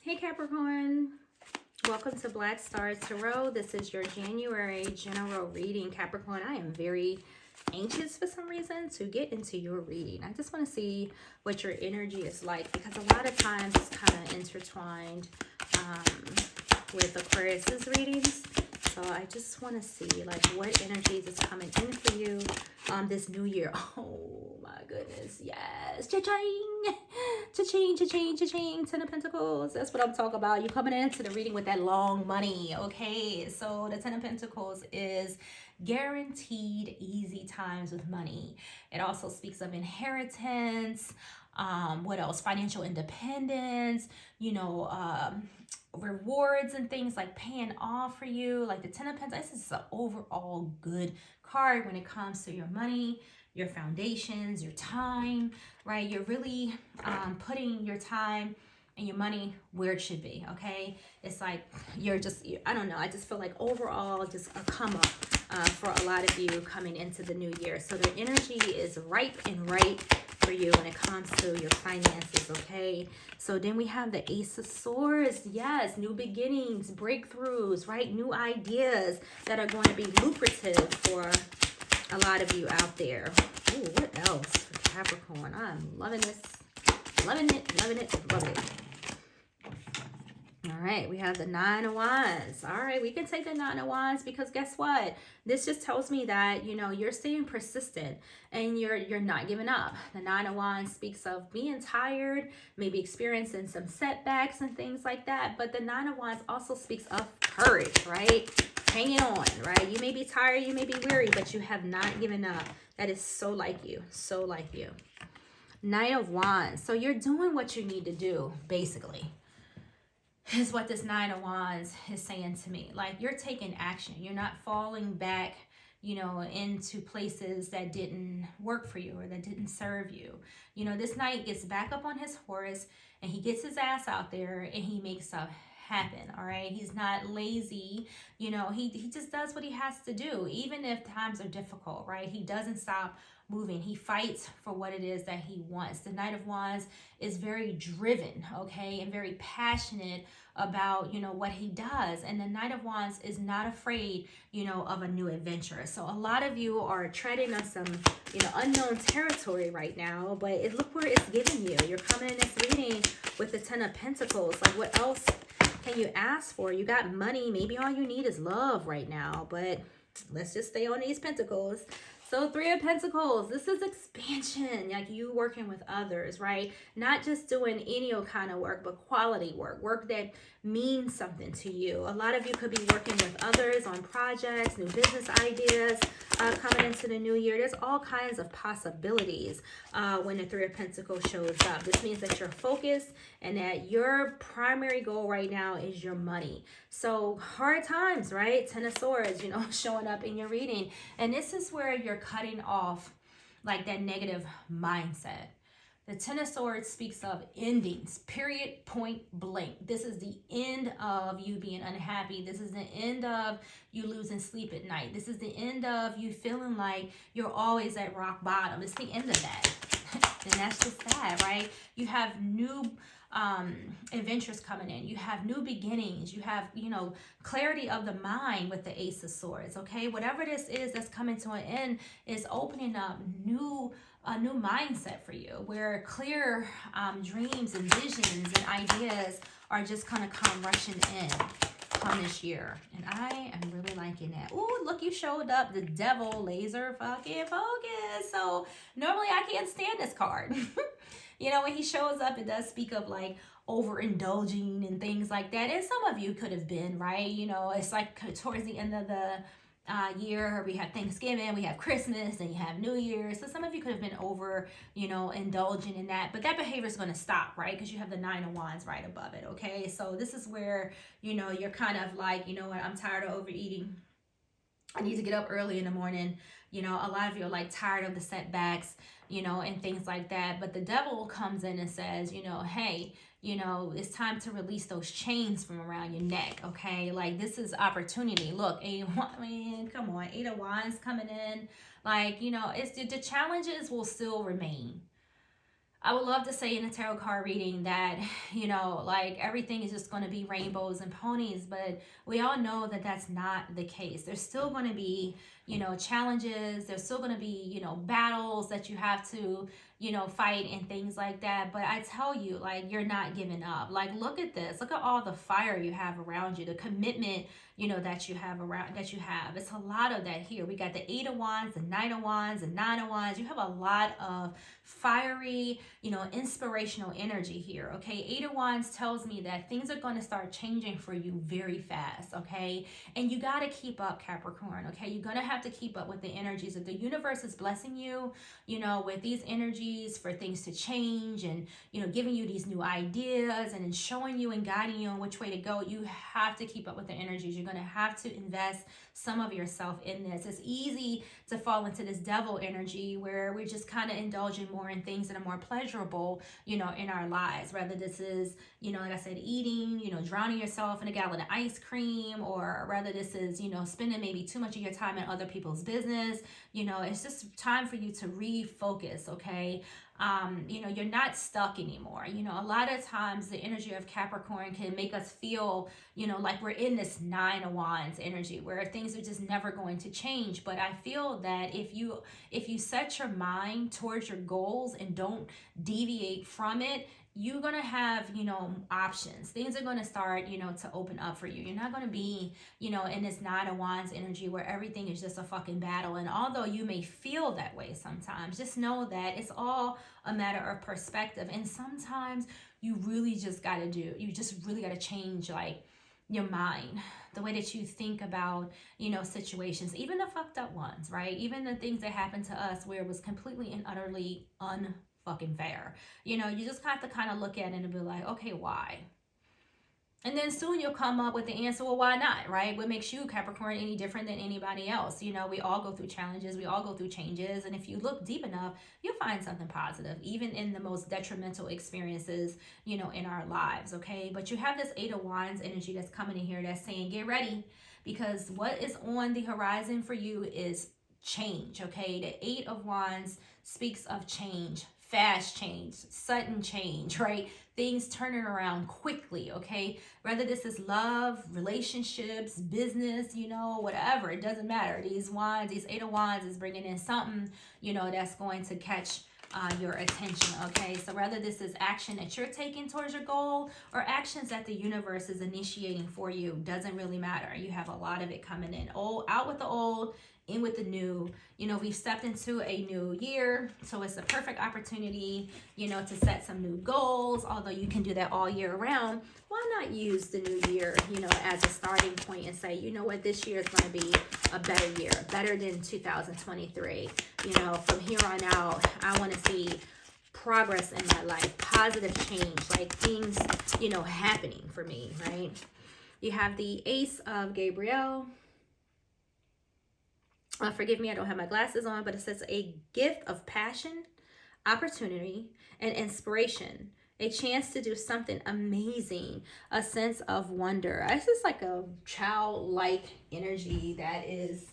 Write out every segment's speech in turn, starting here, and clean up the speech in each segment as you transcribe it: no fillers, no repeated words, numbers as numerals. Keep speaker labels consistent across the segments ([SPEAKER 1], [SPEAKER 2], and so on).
[SPEAKER 1] Hey Capricorn, welcome to Black Stars Tarot. This is your January general reading. Capricorn, I am very anxious for some reason to get into your reading. I just want to see what your energy is like because a lot of times it's kind of intertwined with Aquarius's readings. So I just want to see like what energies is coming in for you this new year. Oh my goodness, yes. Cha-ching! Cha-ching, cha-ching, cha-ching. Ten of Pentacles. That's what I'm talking about. You coming into the reading with that long money, okay? So the Ten of Pentacles is guaranteed easy times with money. It also speaks of inheritance. What else? Financial independence, rewards and things like paying off for you. Like the Ten of Pentacles, this is an overall good card when it comes to your money, your foundations, your time, right? You're really putting your time and your money where it should be, okay? It's like I don't know, I just feel like overall just a come up for a lot of you coming into the new year. So the energy is ripe and right for you when it comes to your finances, okay? So then we have the Ace of Swords. Yes, new beginnings, breakthroughs, right? New ideas that are going to be lucrative for a lot of you out there. Ooh, what else for Capricorn? I'm loving this. Loving it, loving it, loving it. All right, we have the Nine of Wands. All right, we can take the Nine of Wands because guess what? This just tells me that, you're staying persistent and you're not giving up. The Nine of Wands speaks of being tired, maybe experiencing some setbacks and things like that. But the Nine of Wands also speaks of courage, right? Hanging on, right? You may be tired, you may be weary, but you have not given up. That is so like you, so like you. Nine of Wands. So you're doing what you need to do, basically, is what this Nine of Wands is saying to me. Like, you're taking action. You're not falling back, into places that didn't work for you or that didn't serve you. This knight gets back up on his horse and he gets his ass out there and he makes stuff happen. All right, he's not lazy. He just does what he has to do, even if times are difficult, right? He doesn't stop moving. He fights for what it is that he wants. The Knight of Wands is very driven, okay, and very passionate about, what he does. And the Knight of Wands is not afraid, of a new adventure. So a lot of you are treading on some, unknown territory right now, but look where it's giving you. You're coming in this reading with the Ten of Pentacles. Like, what else can you ask for? You got money. Maybe all you need is love right now, but let's just stay on these pentacles. So Three of Pentacles, this is expansion, like you working with others, right? Not just doing any old kind of work, but quality work that means something to you. A lot of you could be working with others on projects, new business ideas coming into the new year. There's all kinds of possibilities when the Three of Pentacles shows up. This means that you're focused and that your primary goal right now is your money. So hard times, right? Ten of Swords, showing up in your reading. And this is where you're cutting off like that negative mindset. The Ten of Swords speaks of endings, period, point blank. This is the end of you being unhappy. This is the end of you losing sleep at night. This is the end of you feeling like you're always at rock bottom. It's the end of that. And that's just that, right? You have new adventures coming in. You have new beginnings. You have, clarity of the mind with the Ace of Swords, okay? Whatever this is that's coming to an end is opening up a new mindset for you, where clear dreams and visions and ideas are just gonna come rushing in come this year. And I am really liking that. Oh, look, you showed up, the Devil, laser fucking focus. So normally I can't stand this card. When he shows up, it does speak of like overindulging and things like that. And some of you could have been, right? It's like towards the end of the year, we have Thanksgiving, we have Christmas, and you have New Year's. So some of you could have been over, indulging in that. But that behavior is going to stop, right? Because you have the Nine of Wands right above it, okay? So this is where, you're kind of like, what, I'm tired of overeating. I need to get up early in the morning. A lot of you are like tired of the setbacks, and things like that. But the Devil comes in and says, hey, it's time to release those chains from around your neck, okay? Like, this is opportunity. Look, come on, Eight of Wands coming in. Like, it's the challenges will still remain. I would love to say in a tarot card reading that, you know, like everything is just going to be rainbows and ponies, but we all know that that's not the case. There's still going to be, you know, challenges. There's still going to be, you know, battles that you have to, you know, fight and things like that. But I tell you, like, you're not giving up. Like, look at this. Look at all the fire you have around you, the commitment, you know, that you have around, that you have. It's a lot of that here. We got the 8 of Wands, the 9 of Wands, the 9 of Wands. You have a lot of fiery, you know, inspirational energy here. Okay, 8 of Wands tells me that things are going to start changing for you very fast. Okay, and you got to keep up, Capricorn. Okay, you're going to have to keep up with the energies. If the universe is blessing you, you know, with these energies for things to change, and, you know, giving you these new ideas and showing you and guiding you on which way to go, you have to keep up with the energies. You're going to have to invest some of yourself in this. It's easy to fall into this devil energy where we're just kind of indulging more in things that are more pleasurable, you know, in our lives. Whether this is, you know, like I said, eating, you know, drowning yourself in a gallon of ice cream, or whether this is, you know, spending maybe too much of your time in other people's business. You know, it's just time for you to refocus. Okay, you know, you're not stuck anymore. You know, a lot of times the energy of Capricorn can make us feel, you know, like we're in this 9 of Wands energy where things are just never going to change. But I feel that if you set your mind towards your goals and don't deviate from it, you're going to have, you know, options. Things are going to start, you know, to open up for you. You're not going to be, you know, in this 9 of Wands energy where everything is just a fucking battle. And although you may feel that way sometimes, just know that it's all a matter of perspective. And sometimes you really just got to change, like, your mind, the way that you think about, you know, situations, even the fucked up ones, right? Even the things that happened to us where it was completely and utterly unfucking fair. You know, you just have to kind of look at it and be like, okay, why? And then soon you'll come up with the answer, well, why not, right? What makes you, Capricorn, any different than anybody else? You know, we all go through challenges. We all go through changes. And if you look deep enough, you'll find something positive, even in the most detrimental experiences, you know, in our lives, okay? But you have this 8 of Wands energy that's coming in here that's saying, get ready, because what is on the horizon for you is change, okay? The 8 of Wands speaks of change, fast change, sudden change, right? Things turning around quickly, okay? Whether this is love, relationships, business, you know, whatever, it doesn't matter. These 8 of Wands is bringing in something, you know, that's going to catch your attention, okay? So whether this is action that you're taking towards your goal or actions that the universe is initiating for you, doesn't really matter. You have a lot of it coming in. Out with the old, in with the new. You know, we've stepped into a new year, so it's a perfect opportunity, you know, to set some new goals. Although you can do that all year round, why not use the new year, you know, as a starting point and say, you know what, this year is going to be a better year, better than 2023. You know, from here on out, I want to see progress in my life, positive change, like things, you know, happening for me, right? You have the Ace of Gabriel. Forgive me, I don't have my glasses on, but it says a gift of passion, opportunity, and inspiration. A chance to do something amazing, a sense of wonder. This is like a childlike energy that is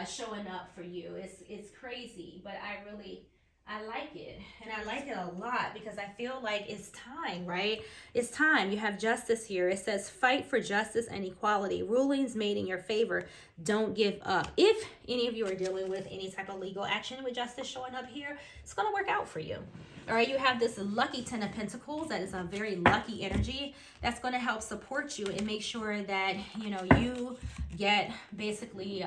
[SPEAKER 1] showing up for you. It's crazy, but I like it, and I like it a lot because I feel like it's time, right? It's time. You have justice here. It says fight for justice and equality. Rulings made in your favor. Don't give up. If any of you are dealing with any type of legal action with justice showing up here, it's going to work out for you. All right, you have this lucky 10 of Pentacles. That is a very lucky energy that's going to help support you and make sure that, you know, you get basically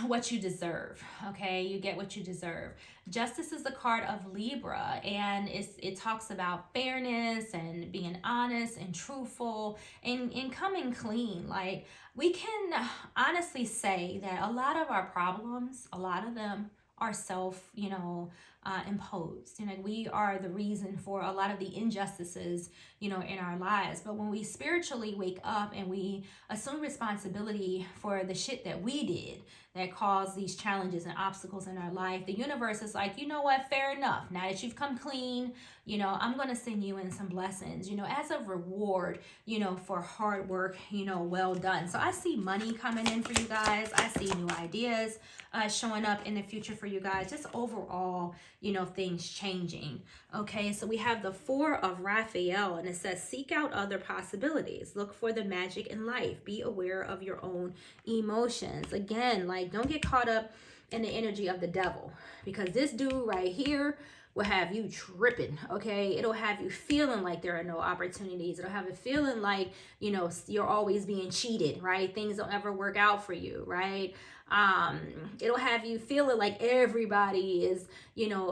[SPEAKER 1] what you deserve. Okay, you get what you deserve. Justice is the card of Libra, and it talks about fairness and being honest and truthful and coming clean. Like, we can honestly say that a lot of our problems, a lot of them are self, you know, imposed. You know, we are the reason for a lot of the injustices, you know, in our lives. But when we spiritually wake up and we assume responsibility for the shit that we did that caused these challenges and obstacles in our life, the universe is like, you know what, fair enough. Now that you've come clean, you know, I'm going to send you in some blessings, you know, as a reward, you know, for hard work, you know, well done. So I see money coming in for you guys. I see new ideas showing up in the future for you guys. Just overall, things changing. Okay, so we have the Four of Raphael, and it says, seek out other possibilities. Look for the magic in life. Be aware of your own emotions. Again, like, don't get caught up in the energy of the devil, because this dude right here will have you tripping. Okay, it'll have you feeling like there are no opportunities. It'll have you feeling like, you're always being cheated, right? Things don't ever work out for you, right? It'll have you feeling like everybody is,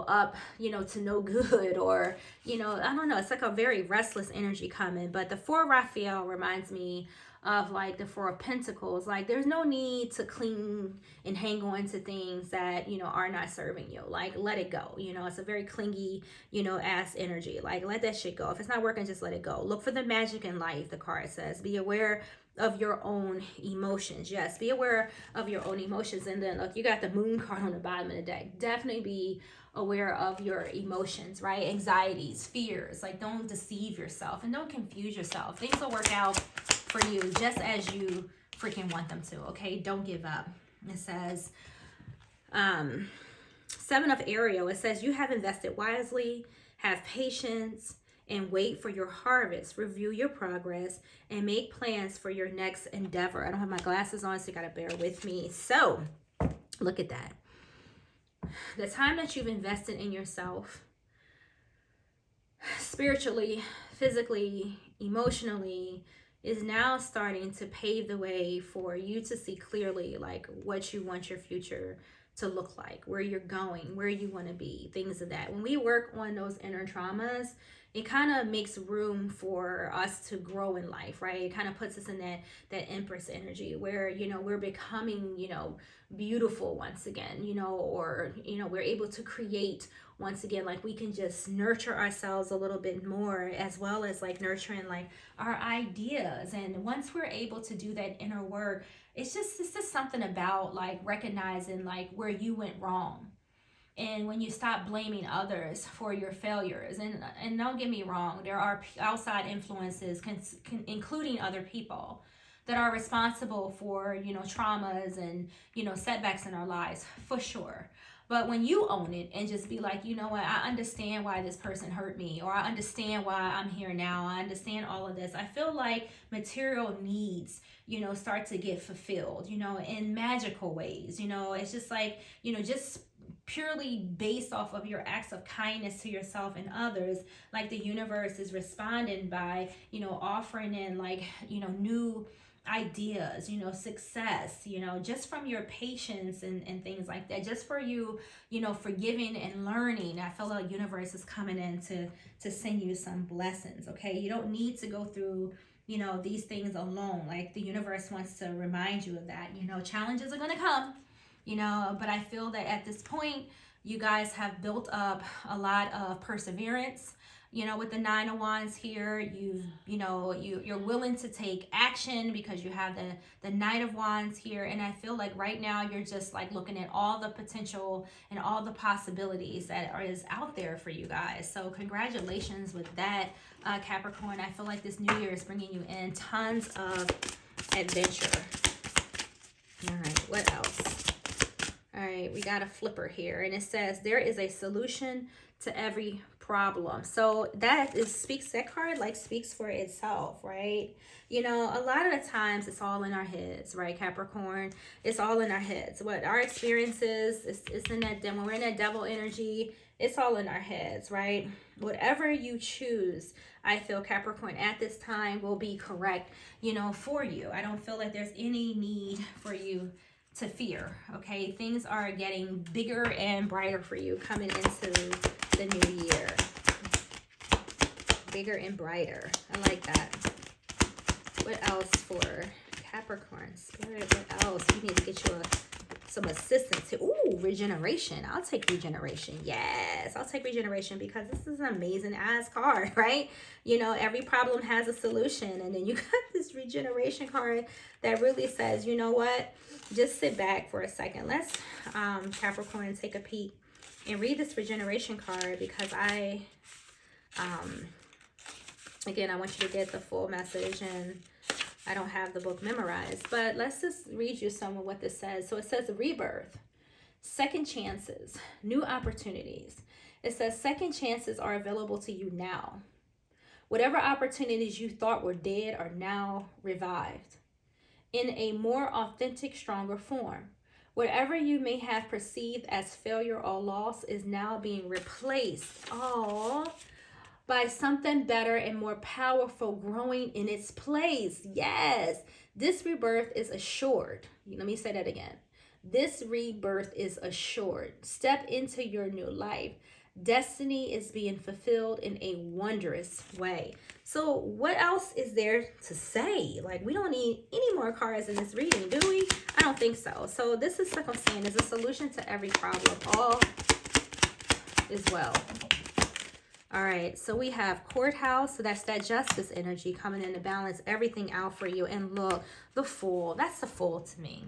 [SPEAKER 1] up, to no good, or, I don't know. It's like a very restless energy coming. But the Four Raphael reminds me of like the Four of Pentacles. Like, there's no need to cling and hang on to things that, are not serving you. Like, let it go. It's a very clingy, ass energy. Like, let that shit go. If it's not working, just let it go. Look for the magic in life, the card says. Be aware of your own emotions. Yes, be aware of your own emotions. And then look, you got the Moon card on the bottom of the deck. Definitely be aware of your emotions, right? Anxieties, fears. Like, don't deceive yourself and don't confuse yourself. Things will work out for you just as you freaking want them to. Okay, don't give up. It says Seven of Ariel. It says, you have invested wisely, have patience, and wait for your harvest. Review your progress and make plans for your next endeavor. I don't have my glasses on, so you gotta bear with me. So look at that. The time that you've invested in yourself, spiritually, physically, emotionally, is now starting to pave the way for you to see clearly, like, what you want your future to look like, where you're going, where you want to be, things of that. When we work on those inner traumas, it kind of makes room for us to grow in life, right? It kind of puts us in that Empress energy where, we're becoming, beautiful once again, or, we're able to create once again. Like, we can just nurture ourselves a little bit more, as well as like nurturing like our ideas. And once we're able to do that inner work, it's just something about like recognizing like where you went wrong. And when you stop blaming others for your failures, and don't get me wrong, there are outside influences, including other people, that are responsible for, traumas and, setbacks in our lives, for sure. But when you own it and just be like, you know what, I understand why this person hurt me, or I understand why I'm here now, I understand all of this, I feel like material needs, start to get fulfilled, in magical ways. It's just like, just purely based off of your acts of kindness to yourself and others, like the universe is responding by, offering in like, new ideas, success, just from your patience and things like that, just for you, forgiving and learning. I feel like the universe is coming in to send you some blessings. Okay, you don't need to go through these things alone. Like, the universe wants to remind you of that. Challenges are gonna come, but I feel that at this point you guys have built up a lot of perseverance. With the Nine of Wands here, you're willing to take action because you have the Knight of Wands here. And I feel like right now you're just like looking at all the potential and all the possibilities that is out there for you guys. So congratulations with that, Capricorn. I feel like this new year is bringing you in tons of adventure. All right, what else? All right, we got a flipper here, and it says there is a solution to every problem. So that card like speaks for itself, right? A lot of the times it's all in our heads, right, Capricorn? It's all in our heads. What our experiences is in that, when we're in that devil energy, it's all in our heads, right? Whatever you choose, I feel, Capricorn, at this time will be correct, for you. I don't feel like there's any need for you to fear. Okay, things are getting bigger and brighter for you coming into the new year. Bigger and brighter. I like that. What else for Capricorn? Spirit, what else? You need to get you some assistance here. Ooh, regeneration. I'll take regeneration. Yes, I'll take regeneration because this is an amazing ass card, right? Every problem has a solution. And then you got this regeneration card that really says, you know what? Just sit back for a second. Let's, Capricorn, take a peek and read this regeneration card, because again, I want you to get the full message, and I don't have the book memorized, but let's just read you some of what this says. So it says rebirth, second chances, new opportunities. It says second chances are available to you now. Whatever opportunities you thought were dead are now revived in a more authentic, stronger form. Whatever you may have perceived as failure or loss is now being replaced. Oh, by something better and more powerful growing in its place. Yes, this rebirth is assured. Let me say that again. This rebirth is assured. Step into your new life. Destiny is being fulfilled in a wondrous way. So, what else is there to say? Like, we don't need any more cards in this reading, do we? I don't think so. So, this is like I'm saying, is a solution to every problem. All is well. All right, so we have courthouse. So that's that justice energy coming in to balance everything out for you. And look, the Fool. That's the Fool to me.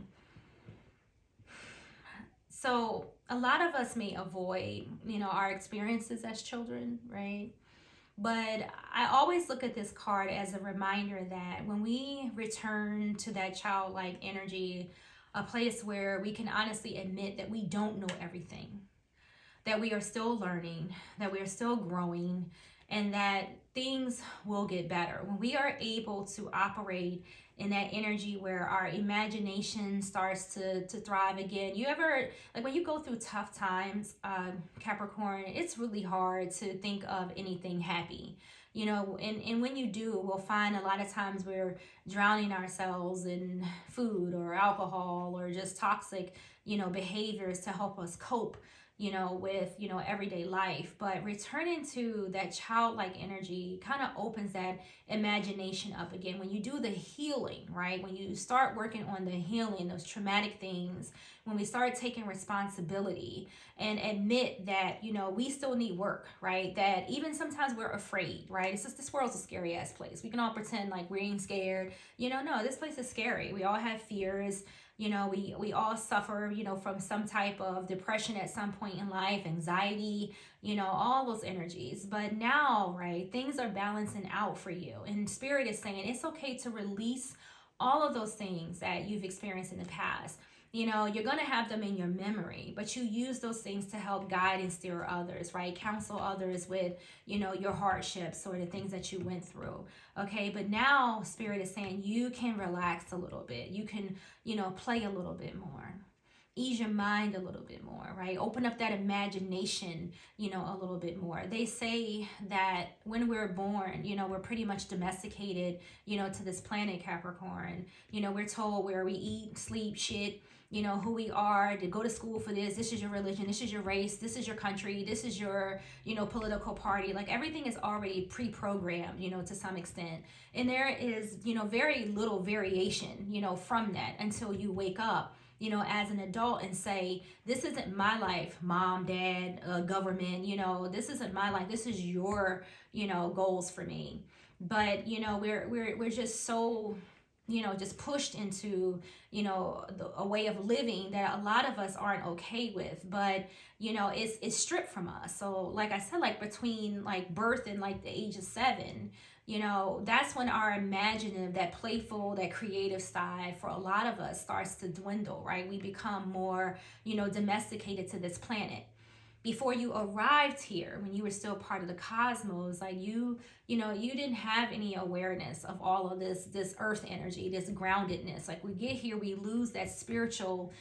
[SPEAKER 1] So a lot of us may avoid, our experiences as children, right? But I always look at this card as a reminder that when we return to that childlike energy, a place where we can honestly admit that we don't know everything, that we are still learning, that we are still growing, and that things will get better. When we are able to operate in that energy where our imagination starts to thrive again. You ever, like when you go through tough times, Capricorn, it's really hard to think of anything happy. And when you do, we'll find a lot of times we're drowning ourselves in food or alcohol or just toxic, behaviors to help us cope with, everyday life. But returning to that childlike energy kind of opens that imagination up again. When you do the healing, right? When you start working on the healing, those traumatic things, when we start taking responsibility and admit that, we still need work, right? That even sometimes we're afraid, right? It's just, this world's a scary ass place. We can all pretend like we ain't scared. No, this place is scary. We all have fears. We all suffer, from some type of depression at some point in life, anxiety, all those energies. But now, right, things are balancing out for you. And Spirit is saying it's okay to release all of those things that you've experienced in the past. You're going to have them in your memory, but you use those things to help guide and steer others, right? Counsel others with, your hardships or the things that you went through. Okay. But now Spirit is saying you can relax a little bit. You can, play a little bit more. Ease your mind a little bit more, right? Open up that imagination, a little bit more. They say that when we're born, we're pretty much domesticated, to this planet Capricorn. We're told where we eat, sleep, shit, who we are, to go to school for this is your religion, this is your race, this is your country, this is your, political party. Like everything is already pre-programmed, to some extent. And there is, very little variation, from that until you wake up, as an adult and say, this isn't my life, mom, dad, government, this isn't my life. This is your, goals for me. But, we're just so, just pushed into, a way of living that a lot of us aren't okay with, but, it's stripped from us. So like I said, like between like birth and like the age of 7, that's when our imaginative, that playful, that creative side for a lot of us starts to dwindle, right? We become more, domesticated to this planet. Before you arrived here, when you were still part of the cosmos, like you didn't have any awareness of all of this earth energy, this groundedness. Like we get here, we lose that spiritual,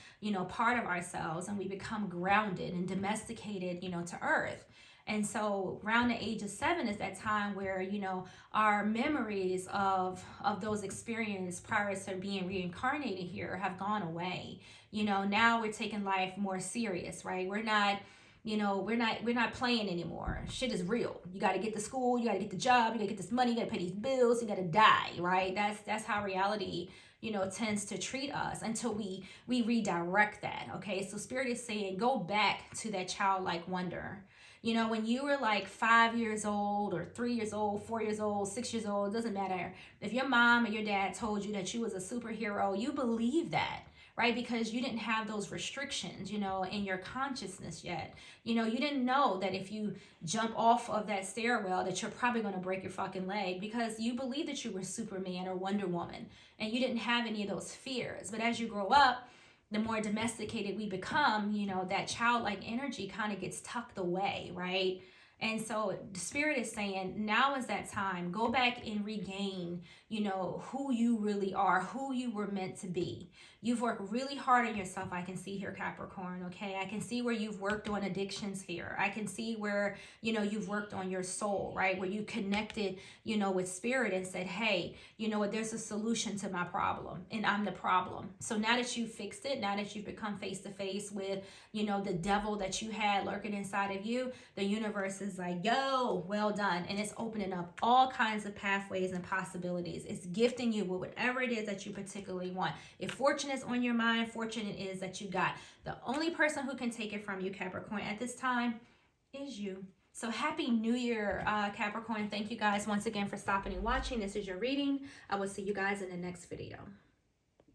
[SPEAKER 1] part of ourselves, and we become grounded and domesticated, to earth. And so around the age of 7 is that time where, our memories of those experiences prior to being reincarnated here have gone away. Now we're taking life more serious, right? We're not playing anymore. Shit is real. You got to get to school, you got to get the job, you got to get this money, you got to pay these bills, you got to die, right? That's how reality, tends to treat us until we redirect that. Okay. So Spirit is saying, go back to that childlike wonder. When you were like 5 years old or 3 years old, 4 years old, 6 years old, doesn't matter. If your mom or your dad told you that you was a superhero, you believe that, right? Because you didn't have those restrictions, in your consciousness yet. You didn't know that if you jump off of that stairwell that you're probably going to break your fucking leg, because you believed that you were Superman or Wonder Woman and you didn't have any of those fears. But as you grow up, the more domesticated we become, you know, that childlike energy kind of gets tucked away, right? And so the spirit is saying, now is that time. Go back and regain, you know, who you really are, who you were meant to be. You've worked really hard on yourself. I can see here, Capricorn, okay? I can see where you've worked on addictions here. I can see where, you know, you've worked on your soul, right? Where you connected, you know, with spirit and said, hey, you know what, there's a solution to my problem and I'm the problem. So now that you've fixed it, now that you've become face to face with, you know, the devil that you had lurking inside of you, the universe is like, yo, well done. And it's opening up all kinds of pathways and possibilities. It's gifting you with whatever it is that you particularly want. If fortune is on your mind, fortune it is that you got. The only person who can take it from you, Capricorn, at this time is you. So happy new year, Capricorn. Thank you guys once again for stopping and watching. This is your reading. I will see you guys in the next video.